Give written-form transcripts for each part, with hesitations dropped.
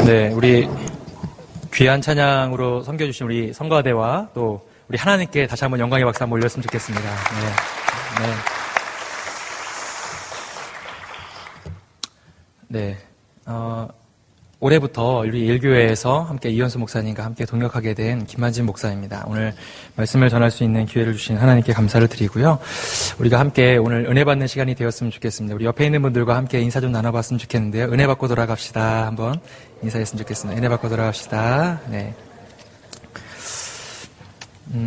네, 우리 귀한 찬양으로 섬겨주신 우리 성가대와 또 우리 하나님께 다시 한번 영광의 박수 한번 올렸으면 좋겠습니다. 네. 올해부터 우리 일교회에서 함께 이현수 목사님과 함께 동역하게 된 김만진 목사입니다. 오늘 말씀을 전할 수 있는 기회를 주신 하나님께 감사를 드리고요. 우리가 함께 오늘 은혜 받는 시간이 되었으면 좋겠습니다. 우리 옆에 있는 분들과 함께 인사 좀 나눠봤으면 좋겠는데요. 은혜 받고 돌아갑시다. 한번 인사했으면 좋겠습니다. 은혜 받고 돌아갑시다. 네.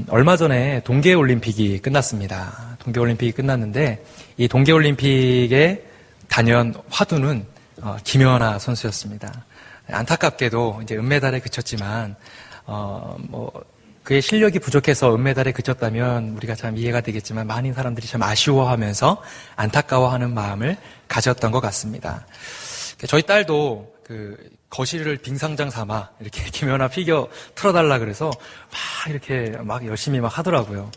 얼마 전에 동계올림픽이 끝났습니다. 동계올림픽이 끝났는데 이 동계올림픽의 단연 화두는 김연아 선수였습니다. 안타깝게도 이제 은메달에 그쳤지만 그의 실력이 부족해서 은메달에 그쳤다면 우리가 참 이해가 되겠지만 많은 사람들이 참 아쉬워하면서 안타까워하는 마음을 가졌던 것 같습니다. 저희 딸도 거실을 빙상장 삼아 이렇게 김연아 피겨 틀어달라 그래서 막 열심히 막 하더라고요.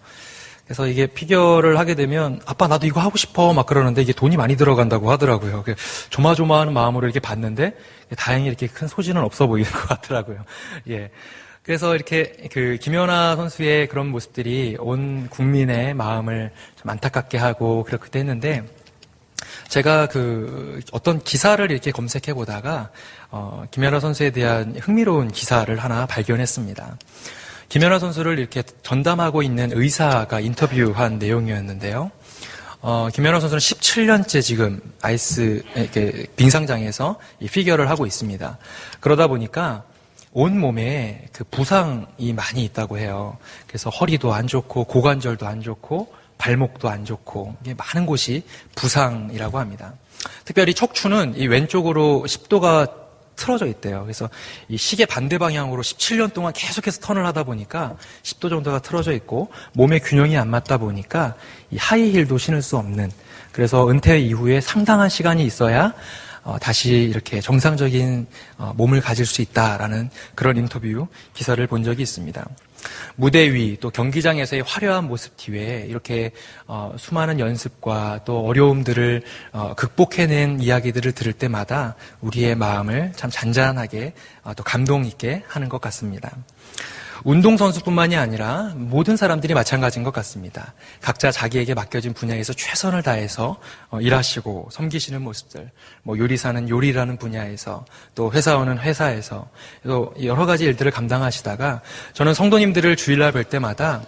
그래서 이게 피겨를 하게 되면 아빠 나도 이거 하고 싶어 막 그러는데 이게 돈이 많이 들어간다고 하더라고요. 조마조마하는 마음으로 이렇게 봤는데 다행히 이렇게 큰 소지는 없어 보이는 것 같더라고요. 예. 그래서 이렇게 김연아 선수의 그런 모습들이 온 국민의 마음을 좀 안타깝게 하고 그렇게 했는데 제가 어떤 기사를 이렇게 검색해 보다가 김연아 선수에 대한 흥미로운 기사를 하나 발견했습니다. 김연아 선수를 이렇게 전담하고 있는 의사가 인터뷰한 내용이었는데요. 김연아 선수는 17년째 지금 빙상장에서 이 피겨를 하고 있습니다. 그러다 보니까 온 몸에 부상이 많이 있다고 해요. 그래서 허리도 안 좋고 고관절도 안 좋고 발목도 안 좋고 많은 곳이 부상이라고 합니다. 특별히 척추는 이 왼쪽으로 10도가 틀어져 있대요. 그래서 이 시계 반대 방향으로 17년 동안 계속해서 턴을 하다 보니까 10도 정도가 틀어져 있고 몸의 균형이 안 맞다 보니까 이 하이힐도 신을 수 없는, 그래서 은퇴 이후에 상당한 시간이 있어야 다시 이렇게 정상적인 몸을 가질 수 있다라는 그런 인터뷰 기사를 본 적이 있습니다. 무대 위 또 경기장에서의 화려한 모습 뒤에 이렇게 수많은 연습과 또 어려움들을 극복해낸 이야기들을 들을 때마다 우리의 마음을 참 잔잔하게 또 감동 있게 하는 것 같습니다. 운동선수뿐만이 아니라 모든 사람들이 마찬가지인 것 같습니다. 각자 자기에게 맡겨진 분야에서 최선을 다해서 일하시고 섬기시는 모습들, 요리사는 요리라는 분야에서, 또 회사원은 회사에서, 또 여러 가지 일들을 감당하시다가 저는 성도님들을 주일날 뵐 때마다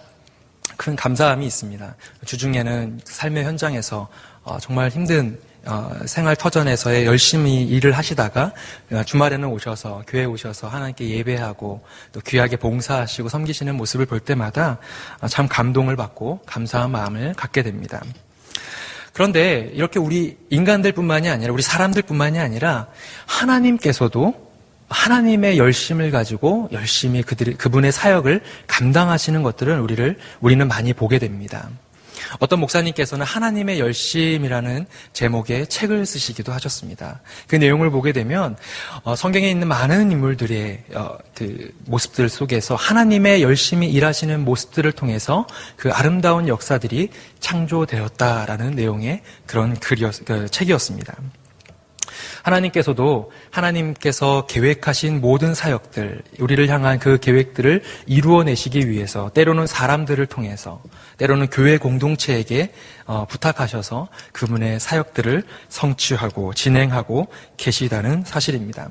큰 감사함이 있습니다. 주중에는 삶의 현장에서 정말 힘든 생활 터전에서의 열심히 일을 하시다가 주말에는 오셔서 교회에 오셔서 하나님께 예배하고 또 귀하게 봉사하시고 섬기시는 모습을 볼 때마다 참 감동을 받고 감사한 마음을 갖게 됩니다. 그런데 이렇게 우리 인간들뿐만이 아니라 우리 사람들뿐만이 아니라 하나님께서도 하나님의 열심을 가지고 열심히 그분의 사역을 감당하시는 것들을 우리는 많이 보게 됩니다. 어떤 목사님께서는 하나님의 열심이라는 제목의 책을 쓰시기도 하셨습니다. 그 내용을 보게 되면 성경에 있는 많은 인물들의 모습들 속에서 하나님의 열심히 일하시는 모습들을 통해서 그 아름다운 역사들이 창조되었다라는 내용의 그런 책이었습니다. 하나님께서 계획하신 모든 사역들, 우리를 향한 그 계획들을 이루어내시기 위해서 때로는 사람들을 통해서, 때로는 교회 공동체에게 부탁하셔서 그분의 사역들을 성취하고 진행하고 계시다는 사실입니다.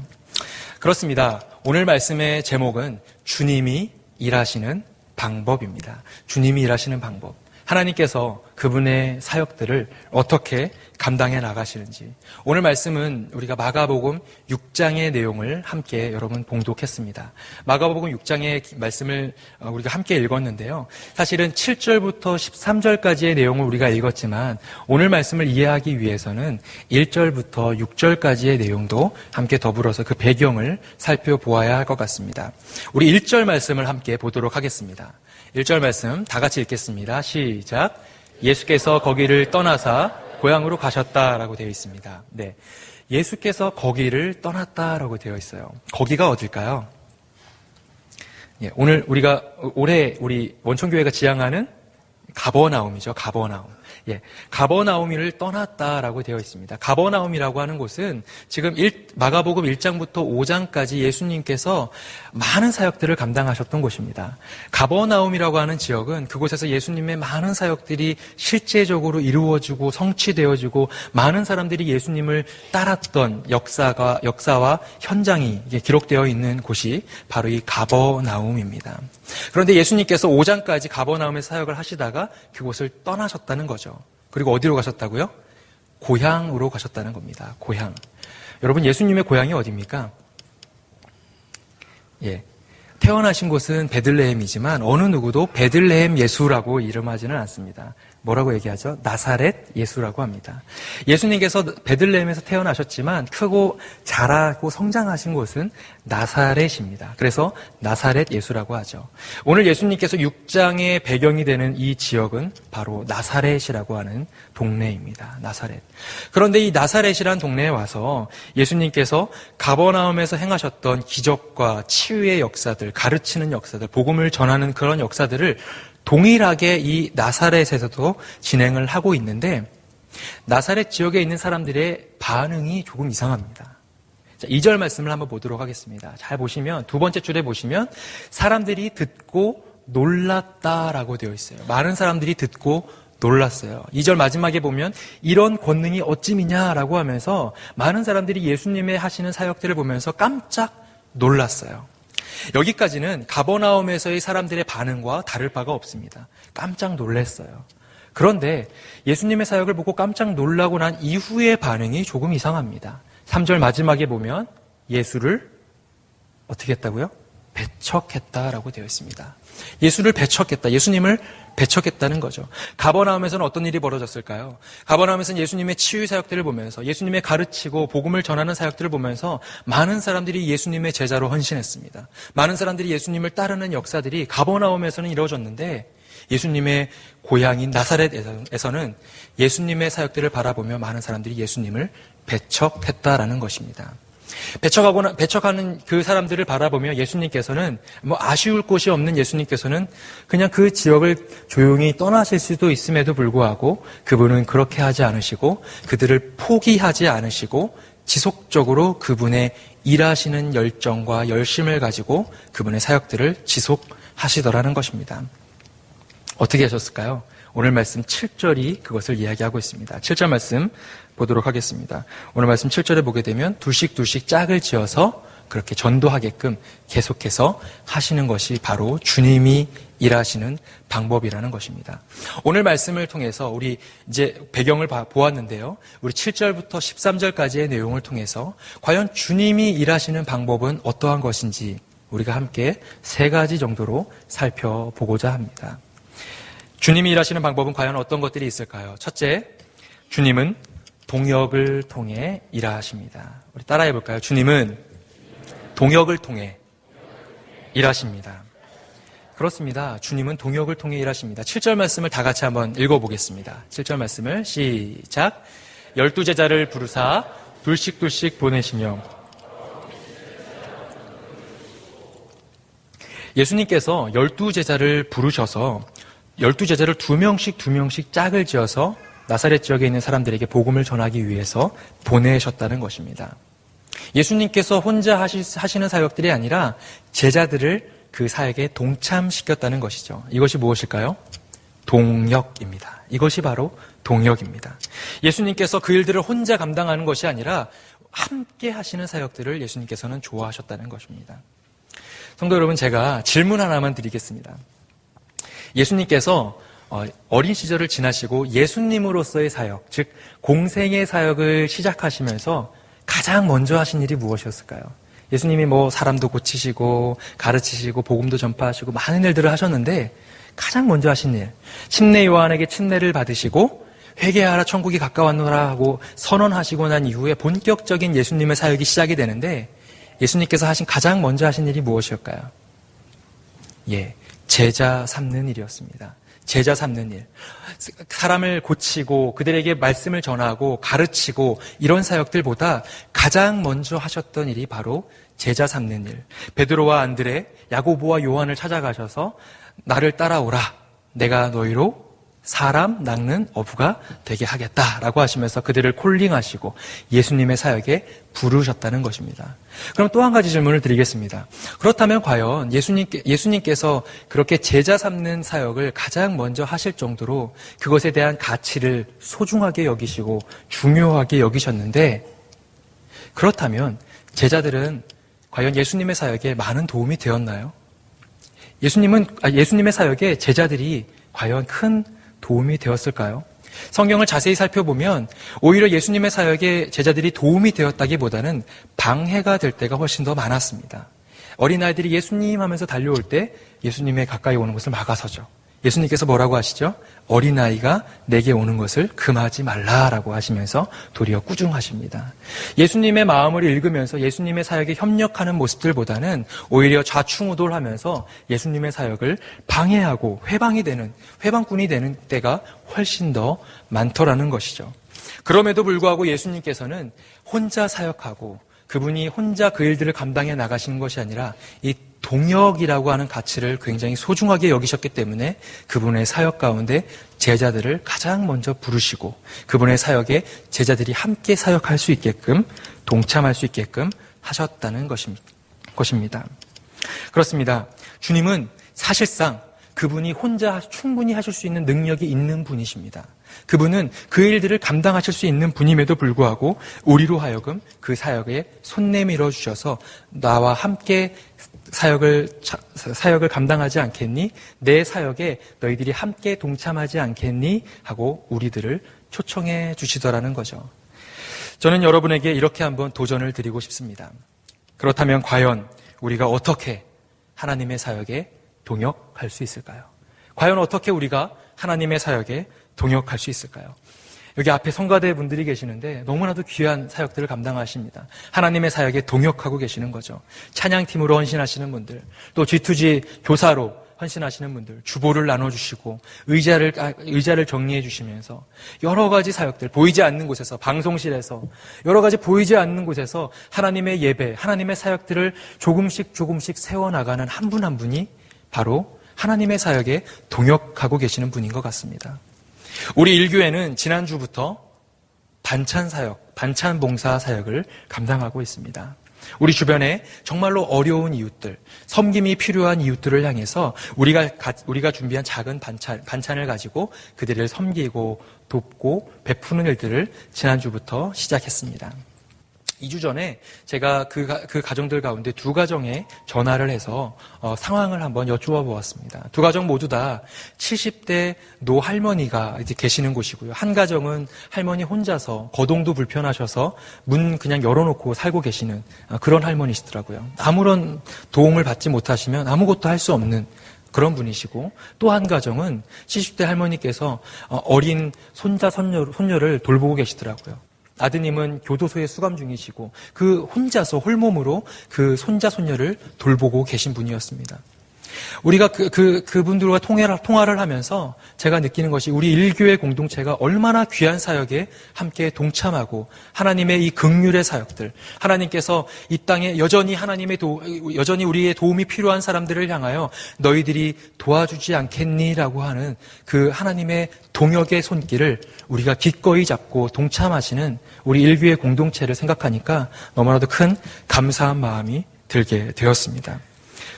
그렇습니다. 오늘 말씀의 제목은 주님이 일하시는 방법입니다. 주님이 일하시는 방법. 하나님께서 그분의 사역들을 어떻게 감당해 나가시는지. 오늘 말씀은 우리가 마가복음 6장의 내용을 함께 여러분 봉독했습니다. 마가복음 6장의 말씀을 우리가 함께 읽었는데요. 사실은 7절부터 13절까지의 내용을 우리가 읽었지만 오늘 말씀을 이해하기 위해서는 1절부터 6절까지의 내용도 함께 더불어서 그 배경을 살펴보아야 할 것 같습니다. 우리 1절 말씀을 함께 보도록 하겠습니다. 1절 말씀 다 같이 읽겠습니다. 시작. 예수께서 거기를 떠나사 고향으로 가셨다라고 되어 있습니다. 네, 예수께서 거기를 떠났다라고 되어 있어요. 거기가 어딜까요? 예, 오늘 올해 우리 원천교회가 지향하는 가버나움이죠. 가버나움. 예, 가버나움을 떠났다라고 되어 있습니다. 가버나움이라고 하는 곳은 지금 마가복음 1장부터 5장까지 예수님께서 많은 사역들을 감당하셨던 곳입니다. 가버나움이라고 하는 지역은 그곳에서 예수님의 많은 사역들이 실제적으로 이루어지고 성취되어지고 많은 사람들이 예수님을 따랐던 역사와 현장이 기록되어 있는 곳이 바로 이 가버나움입니다. 그런데 예수님께서 5장까지 가버나움에서 사역을 하시다가 그곳을 떠나셨다는 거죠. 그리고 어디로 가셨다고요? 고향으로 가셨다는 겁니다. 고향. 여러분, 예수님의 고향이 어디입니까? 예. 태어나신 곳은 베들레헴이지만 어느 누구도 베들레헴 예수라고 이름하지는 않습니다. 뭐라고 얘기하죠? 나사렛 예수라고 합니다. 예수님께서 베들레헴에서 태어나셨지만 크고 자라고 성장하신 곳은 나사렛입니다. 그래서 나사렛 예수라고 하죠. 오늘 예수님께서 6장의 배경이 되는 이 지역은 바로 나사렛이라고 하는 동네입니다. 나사렛. 그런데 이 나사렛이라는 동네에 와서 예수님께서 가버나움에서 행하셨던 기적과 치유의 역사들, 가르치는 역사들, 복음을 전하는 그런 역사들을 동일하게 이 나사렛에서도 진행을 하고 있는데 나사렛 지역에 있는 사람들의 반응이 조금 이상합니다. 자, 2절 말씀을 한번 보도록 하겠습니다. 잘 보시면 두 번째 줄에 보시면 사람들이 듣고 놀랐다라고 되어 있어요. 많은 사람들이 듣고 놀랐어요. 2절 마지막에 보면 이런 권능이 어찌미냐라고 하면서 많은 사람들이 예수님의 하시는 사역들을 보면서 깜짝 놀랐어요. 여기까지는 가버나움에서의 사람들의 반응과 다를 바가 없습니다. 깜짝 놀랐어요. 그런데 예수님의 사역을 보고 깜짝 놀라고 난 이후의 반응이 조금 이상합니다. 3절 마지막에 보면 예수를 어떻게 했다고요? 배척했다라고 되어 있습니다. 예수를 배척했다. 예수님을 배척했다는 거죠. 가버나움에서는 어떤 일이 벌어졌을까요? 가버나움에서는 예수님의 치유 사역들을 보면서 예수님의 가르치고 복음을 전하는 사역들을 보면서 많은 사람들이 예수님의 제자로 헌신했습니다. 많은 사람들이 예수님을 따르는 역사들이 가버나움에서는 이루어졌는데 예수님의 고향인 나사렛에서는 예수님의 사역들을 바라보며 많은 사람들이 예수님을 배척했다라는 것입니다. 배척하는 그 사람들을 바라보며 예수님께서는 아쉬울 곳이 없는 예수님께서는 그냥 그 지역을 조용히 떠나실 수도 있음에도 불구하고 그분은 그렇게 하지 않으시고 그들을 포기하지 않으시고 지속적으로 그분의 일하시는 열정과 열심을 가지고 그분의 사역들을 지속하시더라는 것입니다. 어떻게 하셨을까요? 오늘 말씀 7절이 그것을 이야기하고 있습니다. 7절 말씀 보도록 하겠습니다. 오늘 말씀 7절에 보게 되면 둘씩 짝을 지어서 그렇게 전도하게끔 계속해서 하시는 것이 바로 주님이 일하시는 방법이라는 것입니다. 오늘 말씀을 통해서 우리 이제 배경을 보았는데요. 우리 7절부터 13절까지의 내용을 통해서 과연 주님이 일하시는 방법은 어떠한 것인지 우리가 함께 3가지 정도로 살펴보고자 합니다. 주님이 일하시는 방법은 과연 어떤 것들이 있을까요? 첫째, 주님은 동역을 통해 일하십니다. 우리 따라해 볼까요? 주님은 동역을 통해 일하십니다. 그렇습니다. 주님은 동역을 통해 일하십니다. 7절 말씀을 다 같이 한번 읽어보겠습니다. 7절 말씀을 시작. 12제자를 부르사 둘씩 보내시며 예수님께서 12제자를 부르셔서 12제자를 2명씩 짝을 지어서 나사렛 지역에 있는 사람들에게 복음을 전하기 위해서 보내셨다는 것입니다. 예수님께서 혼자 하시는 사역들이 아니라 제자들을 그 사역에 동참시켰다는 것이죠. 이것이 무엇일까요? 동역입니다. 이것이 바로 동역입니다. 예수님께서 그 일들을 혼자 감당하는 것이 아니라 함께 하시는 사역들을 예수님께서는 좋아하셨다는 것입니다. 성도 여러분, 제가 질문 하나만 드리겠습니다. 예수님께서 어린 시절을 지나시고 예수님으로서의 사역, 즉 공생의 사역을 시작하시면서 가장 먼저 하신 일이 무엇이었을까요? 예수님이 사람도 고치시고 가르치시고 복음도 전파하시고 많은 일들을 하셨는데 가장 먼저 하신 일, 침례 요한에게 침례를 받으시고 회개하라 천국이 가까웠노라 하고 선언하시고 난 이후에 본격적인 예수님의 사역이 시작이 되는데 예수님께서 가장 먼저 하신 일이 무엇이었을까요? 제자 삼는 일이었습니다. 제자 삼는 일. 사람을 고치고 그들에게 말씀을 전하고 가르치고 이런 사역들보다 가장 먼저 하셨던 일이 바로 제자 삼는 일. 베드로와 안드레, 야고보와 요한을 찾아가셔서 나를 따라오라. 내가 너희로 사람 낚는 어부가 되게 하겠다라고 하시면서 그들을 콜링하시고 예수님의 사역에 부르셨다는 것입니다. 그럼 또 한 가지 질문을 드리겠습니다. 그렇다면 과연 예수님께서 그렇게 제자 삼는 사역을 가장 먼저 하실 정도로 그것에 대한 가치를 소중하게 여기시고 중요하게 여기셨는데, 그렇다면 제자들은 과연 예수님의 사역에 많은 도움이 되었나요? 예수님의 사역에 제자들이 과연 큰 도움이 되었을까요? 성경을 자세히 살펴보면 오히려 예수님의 사역에 제자들이 도움이 되었다기보다는 방해가 될 때가 훨씬 더 많았습니다. 어린아이들이 예수님 하면서 달려올 때 예수님의 가까이 오는 것을 막아서죠. 예수님께서 뭐라고 하시죠? 어린아이가 내게 오는 것을 금하지 말라라고 하시면서 도리어 꾸중하십니다. 예수님의 마음을 읽으면서 예수님의 사역에 협력하는 모습들보다는 오히려 좌충우돌하면서 예수님의 사역을 방해하고 회방꾼이 되는 때가 훨씬 더 많더라는 것이죠. 그럼에도 불구하고 예수님께서는 혼자 사역하고 그분이 혼자 그 일들을 감당해 나가시는 것이 아니라 이 동역이라고 하는 가치를 굉장히 소중하게 여기셨기 때문에 그분의 사역 가운데 제자들을 가장 먼저 부르시고 그분의 사역에 제자들이 함께 사역할 수 있게끔 동참할 수 있게끔 하셨다는 것입니다. 그렇습니다. 주님은 사실상 그분이 혼자 충분히 하실 수 있는 능력이 있는 분이십니다. 그분은 그 일들을 감당하실 수 있는 분임에도 불구하고 우리로 하여금 그 사역에 손 내밀어 주셔서 나와 함께 사역을 감당하지 않겠니? 내 사역에 너희들이 함께 동참하지 않겠니? 하고 우리들을 초청해 주시더라는 거죠. 저는 여러분에게 이렇게 한번 도전을 드리고 싶습니다. 그렇다면 과연 우리가 어떻게 하나님의 사역에 동역할 수 있을까요? 과연 어떻게 우리가 하나님의 사역에 동역할 수 있을까요? 여기 앞에 성가대 분들이 계시는데 너무나도 귀한 사역들을 감당하십니다. 하나님의 사역에 동역하고 계시는 거죠. 찬양팀으로 헌신하시는 분들, 또 G2G 교사로 헌신하시는 분들, 주보를 나눠주시고 의자를 정리해 주시면서 여러 가지 사역들, 보이지 않는 곳에서, 방송실에서 여러 가지 보이지 않는 곳에서 하나님의 예배, 하나님의 사역들을 조금씩 세워나가는 한 분 한 분이 바로 하나님의 사역에 동역하고 계시는 분인 것 같습니다. 우리 일교회는 지난주부터 반찬 봉사 사역을 감당하고 있습니다. 우리 주변에 정말로 어려운 이웃들, 섬김이 필요한 이웃들을 향해서 우리가 준비한 작은 반찬을 가지고 그들을 섬기고 돕고 베푸는 일들을 지난주부터 시작했습니다. 2주 전에 제가 그 가정들 가운데 두 가정에 전화를 해서 상황을 한번 여쭈어 보았습니다. 두 가정 모두 다 70대 노할머니가 이제 계시는 곳이고요. 한 가정은 할머니 혼자서 거동도 불편하셔서 문 그냥 열어놓고 살고 계시는 그런 할머니시더라고요. 아무런 도움을 받지 못하시면 아무것도 할 수 없는 그런 분이시고, 또 한 가정은 70대 할머니께서 어린 손자 손녀를 돌보고 계시더라고요. 아드님은 교도소에 수감 중이시고 그 혼자서 홀몸으로 그 손자 손녀를 돌보고 계신 분이었습니다. 우리가 그분들과 통화를 하면서 제가 느끼는 것이 우리 일교회 공동체가 얼마나 귀한 사역에 함께 동참하고 하나님의 이 긍휼의 사역들, 하나님께서 이 땅에 여전히 우리의 도움이 필요한 사람들을 향하여 너희들이 도와주지 않겠니라고 하는 그 하나님의 동역의 손길을 우리가 기꺼이 잡고 동참하시는 우리 일교회 공동체를 생각하니까 너무나도 큰 감사한 마음이 들게 되었습니다.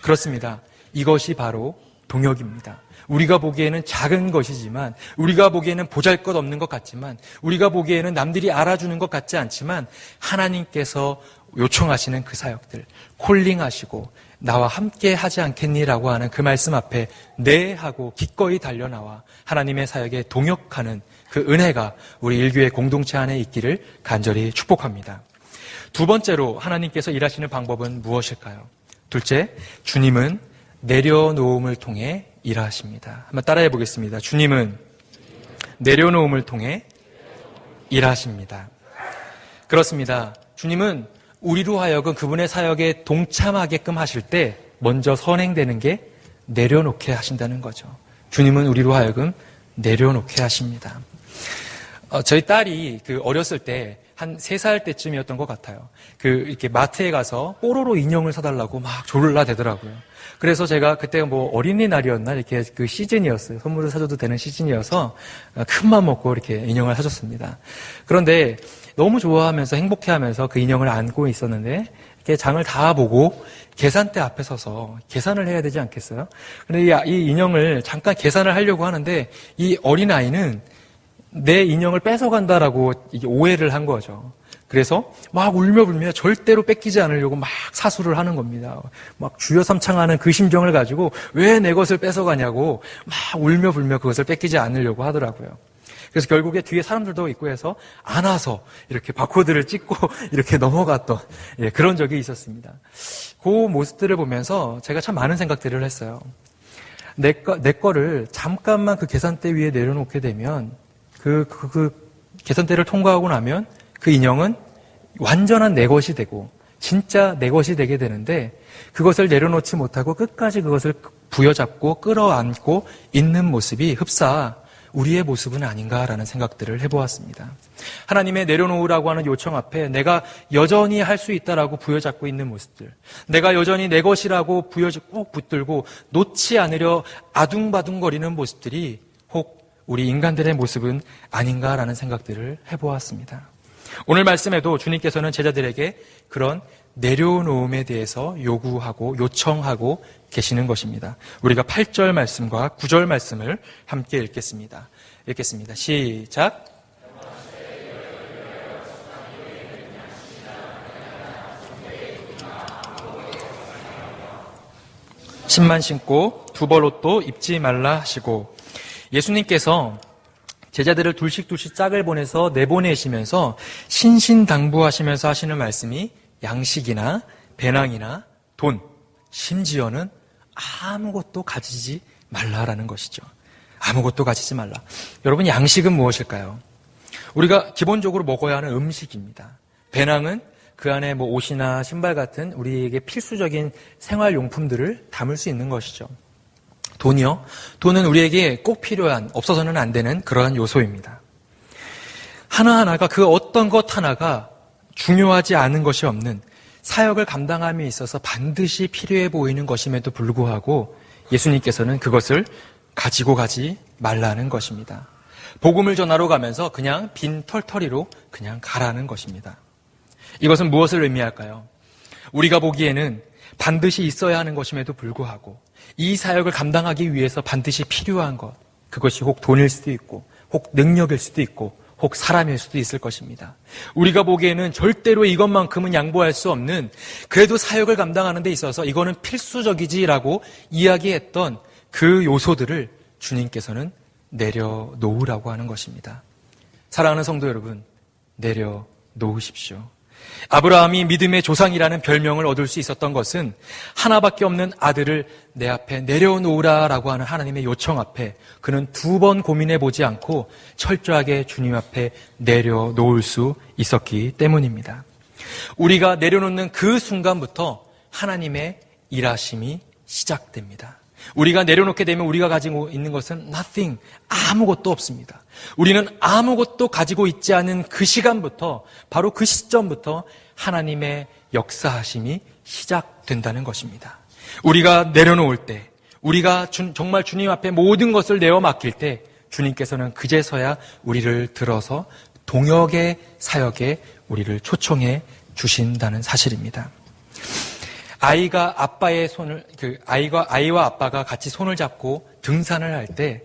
그렇습니다. 이것이 바로 동역입니다. 우리가 보기에는 작은 것이지만, 우리가 보기에는 보잘것없는 것 같지만, 우리가 보기에는 남들이 알아주는 것 같지 않지만 하나님께서 요청하시는 그 사역들, 콜링하시고 나와 함께 하지 않겠니라고 하는 그 말씀 앞에 네 하고 기꺼이 달려나와 하나님의 사역에 동역하는 그 은혜가 우리 일교회 공동체 안에 있기를 간절히 축복합니다. 두 번째로 하나님께서 일하시는 방법은 무엇일까요? 둘째, 주님은 내려놓음을 통해 일하십니다. 한번 따라해 보겠습니다. 주님은 내려놓음을 통해 일하십니다. 그렇습니다. 주님은 우리로 하여금 그분의 사역에 동참하게끔 하실 때 먼저 선행되는 게 내려놓게 하신다는 거죠. 주님은 우리로 하여금 내려놓게 하십니다. 저희 딸이 어렸을 때 한 3살 때쯤이었던 것 같아요. 이렇게 마트에 가서 뽀로로 인형을 사달라고 막 졸라대더라고요. 그래서 제가 그때 뭐 어린이날이었나 이렇게 그 시즌이었어요. 선물을 사줘도 되는 시즌이어서 큰 맘 먹고 이렇게 인형을 사줬습니다. 그런데 너무 좋아하면서 행복해하면서 그 인형을 안고 있었는데 이렇게 장을 다 보고 계산대 앞에 서서 계산을 해야 되지 않겠어요? 근데 이 인형을 잠깐 계산을 하려고 하는데 이 어린아이는 내 인형을 뺏어간다라고 이게 오해를 한 거죠. 그래서 막 울며불며 절대로 뺏기지 않으려고 막 사수를 하는 겁니다. 막 주여삼창하는 그 심정을 가지고 왜 내 것을 뺏어가냐고 막 울며불며 그것을 뺏기지 않으려고 하더라고요. 그래서 결국에 뒤에 사람들도 있고 해서 안아서 이렇게 바코드를 찍고 이렇게 넘어갔던 그런 적이 있었습니다. 그 모습들을 보면서 제가 참 많은 생각들을 했어요. 내 거를 잠깐만 그 계산대 위에 내려놓게 되면 그 계산대를 통과하고 나면 그 인형은 완전한 내 것이 되고 진짜 내 것이 되게 되는데 그것을 내려놓지 못하고 끝까지 그것을 부여잡고 끌어안고 있는 모습이 흡사 우리의 모습은 아닌가라는 생각들을 해보았습니다. 하나님의 내려놓으라고 하는 요청 앞에 내가 여전히 할 수 있다라고 부여잡고 있는 모습들, 내가 여전히 내 것이라고 꼭 붙들고 놓지 않으려 아둥바둥거리는 모습들이 혹 우리 인간들의 모습은 아닌가라는 생각들을 해보았습니다. 오늘 말씀에도 주님께서는 제자들에게 그런 내려놓음에 대해서 요구하고 요청하고 계시는 것입니다. 우리가 8절 말씀과 9절 말씀을 함께 읽겠습니다. 시작. 신만 신고 두 벌 옷도 입지 말라 하시고, 예수님께서 제자들을 둘씩 짝을 보내서 내보내시면서 신신당부하시면서 하시는 말씀이 양식이나 배낭이나 돈, 심지어는 아무것도 가지지 말라라는 것이죠. 아무것도 가지지 말라. 여러분, 양식은 무엇일까요? 우리가 기본적으로 먹어야 하는 음식입니다. 배낭은 그 안에 뭐 옷이나 신발 같은 우리에게 필수적인 생활용품들을 담을 수 있는 것이죠. 돈이요? 돈은 우리에게 꼭 필요한, 없어서는 안 되는 그러한 요소입니다. 하나하나가 그 어떤 것 하나가 중요하지 않은 것이 없는 사역을 감당함에 있어서 반드시 필요해 보이는 것임에도 불구하고 예수님께서는 그것을 가지고 가지 말라는 것입니다. 복음을 전하러 가면서 그냥 빈 털터리로 그냥 가라는 것입니다. 이것은 무엇을 의미할까요? 우리가 보기에는 반드시 있어야 하는 것임에도 불구하고 이 사역을 감당하기 위해서 반드시 필요한 것, 그것이 혹 돈일 수도 있고 혹 능력일 수도 있고 혹 사람일 수도 있을 것입니다. 우리가 보기에는 절대로 이것만큼은 양보할 수 없는, 그래도 사역을 감당하는 데 있어서 이거는 필수적이지라고 이야기했던 그 요소들을 주님께서는 내려놓으라고 하는 것입니다. 사랑하는 성도 여러분, 내려놓으십시오. 아브라함이 믿음의 조상이라는 별명을 얻을 수 있었던 것은 하나밖에 없는 아들을 내 앞에 내려놓으라라고 하는 하나님의 요청 앞에 그는 2번 고민해 보지 않고 철저하게 주님 앞에 내려놓을 수 있었기 때문입니다. 우리가 내려놓는 그 순간부터 하나님의 일하심이 시작됩니다. 우리가 내려놓게 되면 우리가 가지고 있는 것은 nothing, 아무것도 없습니다. 우리는 아무것도 가지고 있지 않은 그 시간부터, 바로 그 시점부터 하나님의 역사하심이 시작된다는 것입니다. 우리가 내려놓을 때, 우리가 정말 주님 앞에 모든 것을 내어 맡길 때 주님께서는 그제서야 우리를 들어서 동역의 사역에 우리를 초청해 주신다는 사실입니다. 아이와 아빠가 같이 손을 잡고 등산을 할 때,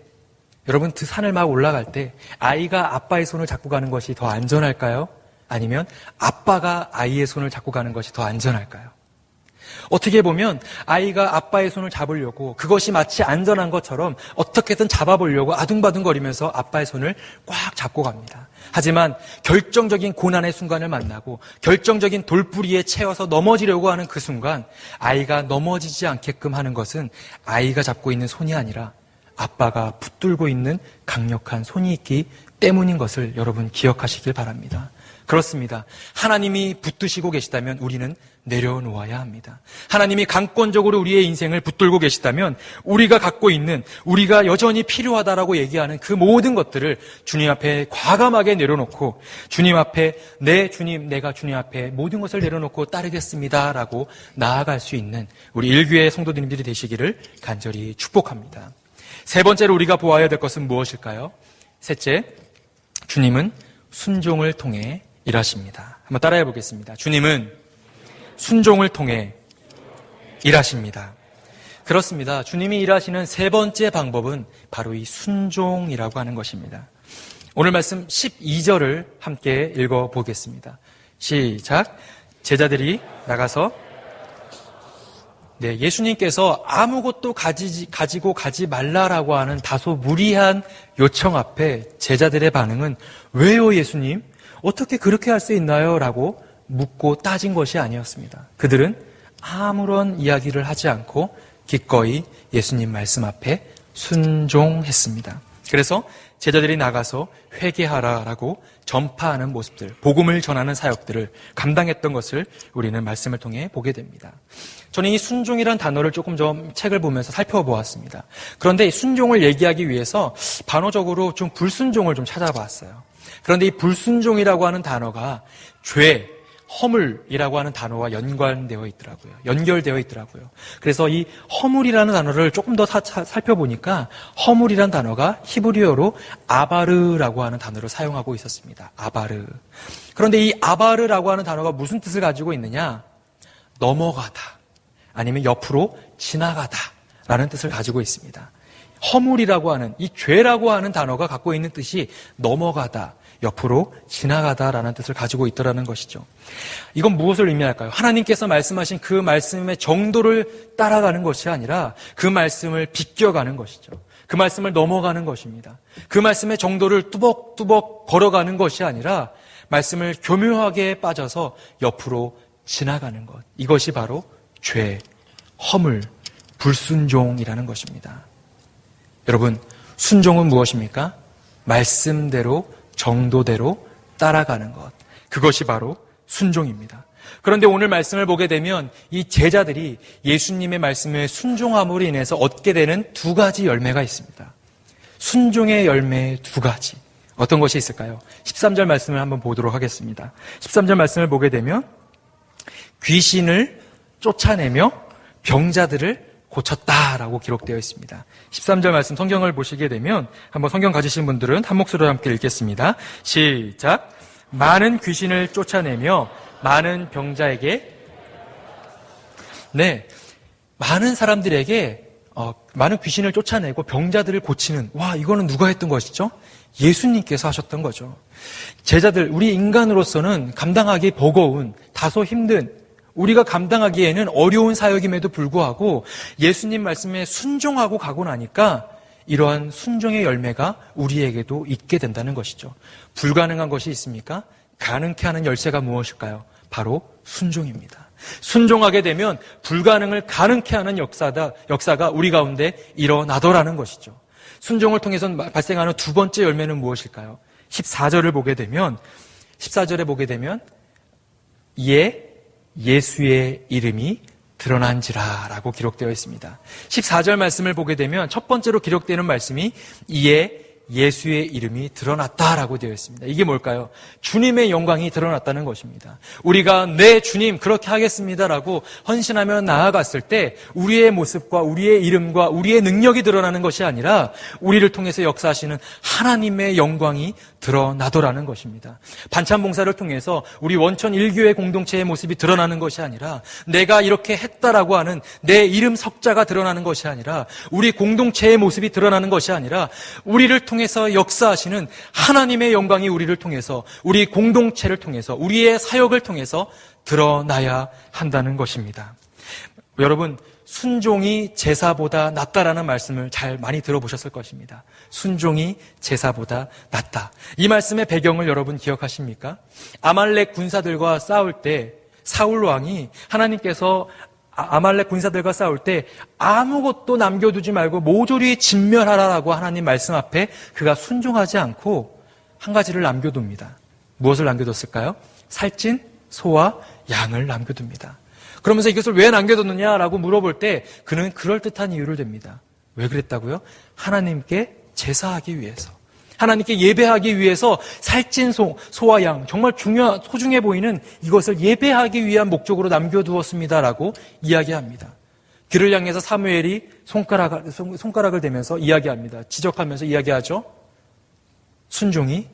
여러분 그 산을 막 올라갈 때 아이가 아빠의 손을 잡고 가는 것이 더 안전할까요? 아니면 아빠가 아이의 손을 잡고 가는 것이 더 안전할까요? 어떻게 보면 아이가 아빠의 손을 잡으려고 그것이 마치 안전한 것처럼 어떻게든 잡아보려고 아둥바둥거리면서 아빠의 손을 꽉 잡고 갑니다. 하지만 결정적인 고난의 순간을 만나고 결정적인 돌부리에 채워서 넘어지려고 하는 그 순간 아이가 넘어지지 않게끔 하는 것은 아이가 잡고 있는 손이 아니라 아빠가 붙들고 있는 강력한 손이 있기 때문인 것을 여러분 기억하시길 바랍니다. 그렇습니다. 하나님이 붙드시고 계시다면 우리는 내려놓아야 합니다. 하나님이 강권적으로 우리의 인생을 붙들고 계시다면 우리가 갖고 있는, 우리가 여전히 필요하다라고 얘기하는 그 모든 것들을 주님 앞에 과감하게 내려놓고 주님 앞에 네 주님, 내가 주님 앞에 모든 것을 내려놓고 따르겠습니다라고 나아갈 수 있는 우리 일교회 성도님들이 되시기를 간절히 축복합니다. 세 번째로 우리가 보아야 될 것은 무엇일까요? 셋째, 주님은 순종을 통해 일하십니다. 한번 따라해 보겠습니다. 주님은 순종을 통해 일하십니다. 그렇습니다. 주님이 일하시는 세 번째 방법은 바로 이 순종이라고 하는 것입니다. 오늘 말씀 12절을 함께 읽어보겠습니다. 시작. 제자들이 나가서 예수님께서 아무것도 가지고 가지 말라라고 하는 다소 무리한 요청 앞에 제자들의 반응은 왜요 예수님? 어떻게 그렇게 할 수 있나요? 라고 묻고 따진 것이 아니었습니다. 그들은 아무런 이야기를 하지 않고 기꺼이 예수님 말씀 앞에 순종했습니다. 그래서 제자들이 나가서 회개하라라고 전파하는 모습들, 복음을 전하는 사역들을 감당했던 것을 우리는 말씀을 통해 보게 됩니다. 저는 이 순종이라는 단어를 조금 좀 책을 보면서 살펴보았습니다. 그런데 이 순종을 얘기하기 위해서 반어적으로 좀 불순종을 좀 찾아봤어요. 그런데 이 불순종이라고 하는 단어가 죄, 허물이라고 하는 단어와 연결되어 있더라고요. 그래서 이 허물이라는 단어를 조금 더 살펴보니까 허물이라는 단어가 히브리어로 아바르라고 하는 단어를 사용하고 있었습니다. 아바르. 그런데 이 아바르라고 하는 단어가 무슨 뜻을 가지고 있느냐? 넘어가다, 아니면 옆으로 지나가다 라는 뜻을 가지고 있습니다. 허물이라고 하는, 이 죄라고 하는 단어가 갖고 있는 뜻이 넘어가다, 옆으로 지나가다라는 뜻을 가지고 있더라는 것이죠. 이건 무엇을 의미할까요? 하나님께서 말씀하신 그 말씀의 정도를 따라가는 것이 아니라 그 말씀을 비껴가는 것이죠. 그 말씀을 넘어가는 것입니다. 그 말씀의 정도를 뚜벅뚜벅 걸어가는 것이 아니라 말씀을 교묘하게 빠져서 옆으로 지나가는 것. 이것이 바로 죄, 허물, 불순종이라는 것입니다. 여러분, 순종은 무엇입니까? 말씀대로, 정도대로 따라가는 것. 그것이 바로 순종입니다. 그런데 오늘 말씀을 보게 되면 이 제자들이 예수님의 말씀에 순종함으로 인해서 얻게 되는 두 가지 열매가 있습니다. 순종의 열매 두 가지. 어떤 것이 있을까요? 13절 말씀을 한번 보도록 하겠습니다. 13절 말씀을 보게 되면 귀신을 쫓아내며 병자들을 고쳤다라고 기록되어 있습니다. 13절 말씀 성경을 보시게 되면 한번 성경 가지신 분들은 한 목소리로 함께 읽겠습니다. 시작. 많은 귀신을 쫓아내며 많은 병자에게 많은 사람들에게 많은 귀신을 쫓아내고 병자들을 고치는, 이거는 누가 했던 것이죠? 예수님께서 하셨던 거죠. 제자들, 우리 인간으로서는 감당하기 버거운, 다소 힘든, 우리가 감당하기에는 어려운 사역임에도 불구하고 예수님 말씀에 순종하고 가고 나니까 이러한 순종의 열매가 우리에게도 있게 된다는 것이죠. 불가능한 것이 있습니까? 가능케 하는 열쇠가 무엇일까요? 바로 순종입니다. 순종하게 되면 불가능을 가능케 하는 역사가 우리 가운데 일어나더라는 것이죠. 순종을 통해서 발생하는 두 번째 열매는 무엇일까요? 14절을 보게 되면 이에 예수의 이름이 드러난지라 라고 기록되어 있습니다. 14절 말씀을 보게 되면 첫 번째로 기록되는 말씀이 이에 예수의 이름이 드러났다라고 되어 있습니다. 이게 뭘까요? 주님의 영광이 드러났다는 것입니다. 우리가 네 주님 그렇게 하겠습니다라고 헌신하며 나아갔을 때 우리의 모습과 우리의 이름과 우리의 능력이 드러나는 것이 아니라 우리를 통해서 역사하시는 하나님의 영광이 드러나더라는 것입니다. 반찬 봉사를 통해서 우리 원천 1교회 공동체의 모습이 드러나는 것이 아니라 내가 이렇게 했다라고 하는 내 이름 석자가 드러나는 것이 아니라 우리 공동체의 모습이 드러나는 것이 아니라 우리를 통해서 역사하시는 하나님의 영광이 우리를 통해서 우리 공동체를 통해서 우리의 사역을 통해서 드러나야 한다는 것입니다. 여러분, 순종이 제사보다 낫다라는 말씀을 많이 들어보셨을 것입니다. 순종이 제사보다 낫다. 이 말씀의 배경을 여러분 기억하십니까? 아말렉 군사들과 싸울 때 사울 왕이 하나님께서 아말렉 군사들과 싸울 때 아무것도 남겨두지 말고 모조리 진멸하라라고 하나님 말씀 앞에 그가 순종하지 않고 한 가지를 남겨둡니다. 무엇을 남겨뒀을까요? 살찐 소와 양을 남겨둡니다. 그러면서 이것을 왜 남겨뒀느냐라고 물어볼 때 그는 그럴듯한 이유를 댑니다. 왜 그랬다고요? 하나님께 제사하기 위해서, 하나님께 예배하기 위해서 살찐 소와 양, 정말 소중해 보이는 이것을 예배하기 위한 목적으로 남겨두었습니다라고 이야기합니다. 그를 향해서 사무엘이 손가락을 대면서 이야기합니다. 지적하면서 이야기하죠. 순종이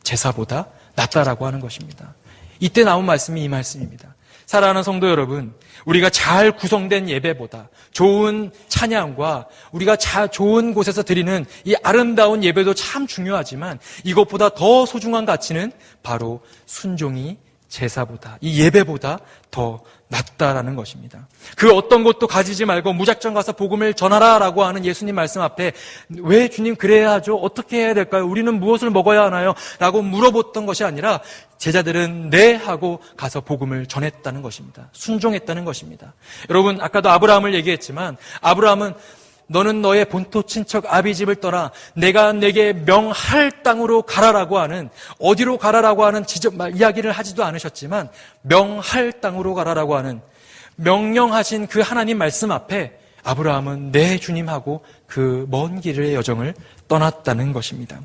제사보다 낫다라고 하는 것입니다. 이때 나온 말씀이 이 말씀입니다. 사랑하는 성도 여러분, 우리가 잘 구성된 예배보다 좋은 찬양과 우리가 좋은 곳에서 드리는 이 아름다운 예배도 참 중요하지만 이것보다 더 소중한 가치는 바로 순종이 제사보다, 이 예배보다 더 낫다라는 것입니다. 그 어떤 것도 가지지 말고 무작정 가서 복음을 전하라라고 하는 예수님 말씀 앞에 왜 주님 그래야 하죠? 어떻게 해야 될까요? 우리는 무엇을 먹어야 하나요? 라고 물어봤던 것이 아니라 제자들은 네 하고 가서 복음을 전했다는 것입니다. 순종했다는 것입니다. 여러분, 아까도 아브라함을 얘기했지만 아브라함은 너는 너의 본토 친척 아비 집을 떠나 내가 내게 명할 땅으로 가라라고 하는, 어디로 가라라고 하는 이야기를 하지도 않으셨지만 명할 땅으로 가라라고 하는 명령하신 그 하나님 말씀 앞에 아브라함은 네 주님하고 그 먼 길의 여정을 떠났다는 것입니다.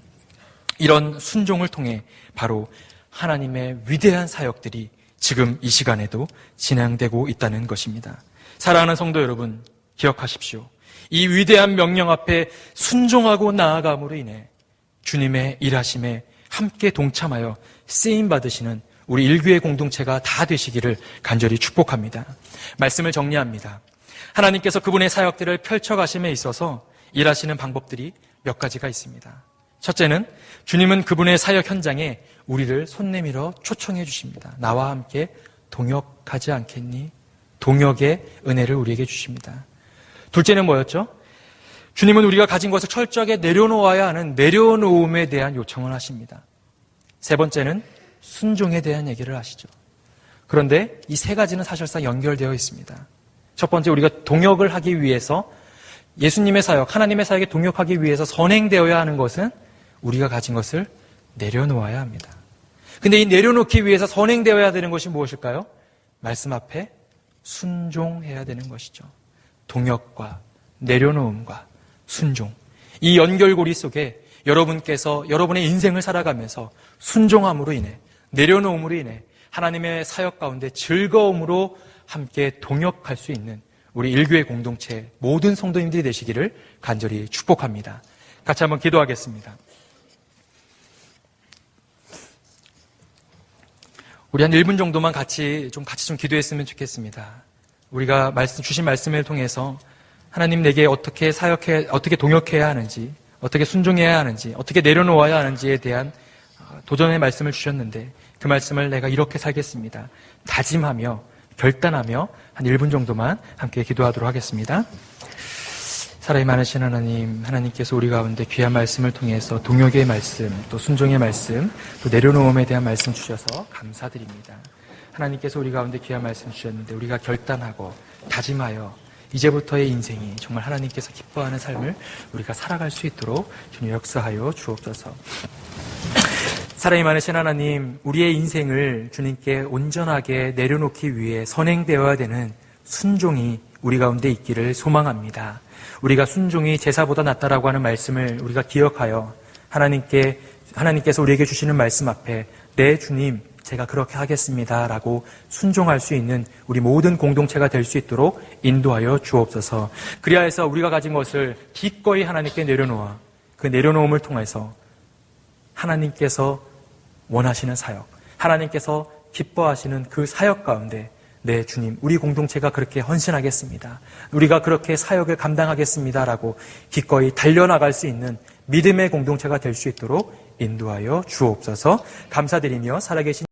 이런 순종을 통해 바로 하나님의 위대한 사역들이 지금 이 시간에도 진행되고 있다는 것입니다. 사랑하는 성도 여러분, 기억하십시오. 이 위대한 명령 앞에 순종하고 나아감으로 인해 주님의 일하심에 함께 동참하여 쓰임받으시는 우리 일교회 공동체가 다 되시기를 간절히 축복합니다. 말씀을 정리합니다. 하나님께서 그분의 사역들을 펼쳐가심에 있어서 일하시는 방법들이 몇 가지가 있습니다. 첫째는 주님은 그분의 사역 현장에 우리를 손 내밀어 초청해 주십니다. 나와 함께 동역하지 않겠니? 동역의 은혜를 우리에게 주십니다. 둘째는 뭐였죠? 주님은 우리가 가진 것을 철저하게 내려놓아야 하는 내려놓음에 대한 요청을 하십니다. 세 번째는 순종에 대한 얘기를 하시죠. 그런데 이 세 가지는 사실상 연결되어 있습니다. 첫 번째, 우리가 동역을 하기 위해서, 예수님의 사역, 하나님의 사역에 동역하기 위해서 선행되어야 하는 것은 우리가 가진 것을 내려놓아야 합니다. 근데 이 내려놓기 위해서 선행되어야 되는 것이 무엇일까요? 말씀 앞에 순종해야 되는 것이죠. 동역과 내려놓음과 순종, 이 연결고리 속에 여러분께서 여러분의 인생을 살아가면서 순종함으로 인해, 내려놓음으로 인해 하나님의 사역 가운데 즐거움으로 함께 동역할 수 있는 우리 일교회 공동체 모든 성도님들이 되시기를 간절히 축복합니다. 같이 한번 기도하겠습니다. 우리 한 1분 정도만 같이 좀 기도했으면 좋겠습니다. 우리가 주신 말씀을 통해서 하나님 내게 어떻게 동역해야 하는지, 어떻게 순종해야 하는지, 어떻게 내려놓아야 하는지에 대한 도전의 말씀을 주셨는데 그 말씀을 내가 이렇게 살겠습니다. 다짐하며 결단하며 한 1분 정도만 함께 기도하도록 하겠습니다. 사랑이 많으신 하나님, 하나님께서 우리 가운데 귀한 말씀을 통해서 동역의 말씀, 또 순종의 말씀, 또 내려놓음에 대한 말씀 주셔서 감사드립니다. 하나님께서 우리 가운데 귀한 말씀 주셨는데 우리가 결단하고 다짐하여 이제부터의 인생이 정말 하나님께서 기뻐하는 삶을 우리가 살아갈 수 있도록 주님 역사하여 주옵소서. 사랑이 많으신 하나님, 우리의 인생을 주님께 온전하게 내려놓기 위해 선행되어야 되는 순종이 우리 가운데 있기를 소망합니다. 우리가 순종이 제사보다 낫다라고 하는 말씀을 우리가 기억하여 하나님께서 우리에게 주시는 말씀 앞에 네 주님, 제가 그렇게 하겠습니다 라고 순종할 수 있는 우리 모든 공동체가 될 수 있도록 인도하여 주옵소서. 그리하여서 우리가 가진 것을 기꺼이 하나님께 내려놓아 그 내려놓음을 통해서 하나님께서 원하시는 사역, 하나님께서 기뻐하시는 그 사역 가운데 네 주님, 우리 공동체가 그렇게 헌신하겠습니다, 우리가 그렇게 사역을 감당하겠습니다 라고 기꺼이 달려나갈 수 있는 믿음의 공동체가 될 수 있도록 인도하여 주옵소서. 감사드리며 살아계신